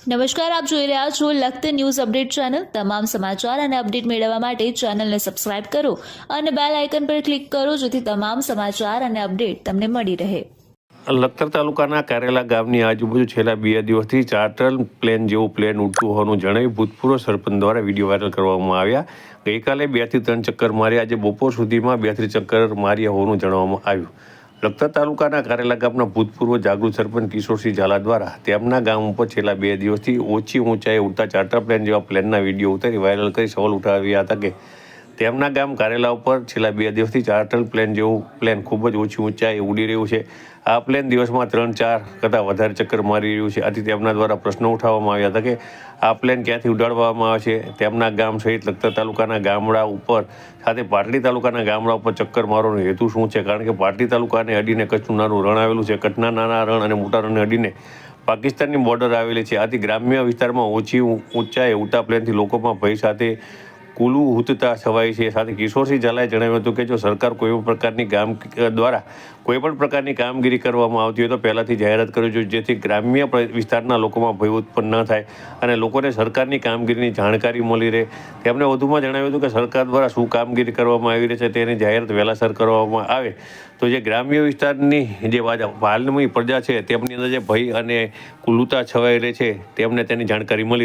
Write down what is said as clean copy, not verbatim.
નમસ્કાર, આપ જોઈ રહ્યા છો લખત ન્યૂઝ અપડેટ ચેનલ। તમામ સમાચાર અને અપડેટ મેળવવા માટે ચેનલને સબસ્ક્રાઇબ કરો અને બેલ આઇકન પર ક્લિક કરો જેથી તમામ સમાચાર અને અપડેટ તમને મળી રહે। લખતર તાલુકાના કારેલા ગામની આજુબાજુ છેલ્લા 2 દિવસથી ચાર્ટર પ્લેન જેવું પ્લેન ઉડતું હોવાનું જણાવી ભૂતપૂર્વ સરપંચ દ્વારા વિડીયો વાયરલ કરવામાં આવ્યા। ગઈકાલે 2 થી 3 ચક્કર માર્યા, આજે બપોર સુધીમાં 2 થી 3 ચક્કર માર્યા હોવાનું જણાવવામાં આવ્યું। લખતર તાલુકાના કારેલા ગામના ભૂતપૂર્વ જાગૃત સરપંચ કિશોરસિંહ ઝાલા દ્વારા તેમના ગામ ઉપર છેલ્લા 2 દિવસથી ઓછી ઊંચાઈએ ઉડતા ચાર્ટર પ્લેન જેવા પ્લેનના વિડીયો ઉતારી વાયરલ કરી સવાલ ઉઠાવ્યા હતા કે તેમના ગામ કારેલા ઉપર છેલ્લા 2 દિવસથી ચાર્ટર પ્લેન જેવું પ્લેન ખૂબ જ ઓછી ઊંચાઈએ ઉડી રહ્યું છે। આ પ્લેન દિવસમાં 3-4 કરતાં વધારે ચક્કર મારી રહ્યું છે। આથી તેમના દ્વારા પ્રશ્નો ઉઠાવવામાં આવ્યા હતા કે આ પ્લેન ક્યાંથી ઉડાડવામાં આવે છે। તેમના ગામ સહિત લખતર તાલુકાના ગામડા ઉપર સાથે પાટડી તાલુકાના ગામડા ઉપર ચક્કર મારવાનો હેતુ શું છે? કારણ કે પાટડી તાલુકાને અડીને કચ્છનું નાનું રણ આવેલું છે। કચ્છના નાના રણ અને મોટા રણને અડીને પાકિસ્તાનની બોર્ડર આવેલી છે। આથી ગ્રામ્ય વિસ્તારમાં ઓછી ઊંચાઈએ ઉડતા પ્લેનથી લોકોમાં ભય સાથે કુલું હૂતતા છવાઈ છે। સાથે કિશોરસિંહ ઝાલાએ જણાવ્યું હતું કે જો સરકાર કોઈપણ પ્રકારની દ્વારા કોઈપણ પ્રકારની કામગીરી કરવામાં આવતી હોય તો પહેલાંથી જાહેરાત કરવી જોઈએ, જેથી ગ્રામ્ય વિસ્તારના લોકોમાં ભય ઉત્પન્ન ન થાય અને લોકોને સરકારની કામગીરીની જાણકારી મળી રહે। તેમણે વધુમાં જણાવ્યું હતું કે સરકાર દ્વારા શું કામગીરી કરવામાં આવી રહી છે તેની જાહેરાત વહેલાસર કરવામાં આવે તો જે ગ્રામ્ય વિસ્તારની જે હાલની પ્રજા છે તેમની અંદર જે ભય અને કુલુતા છવાઈ રહી છે તેમને તેની જાણકારી મળી।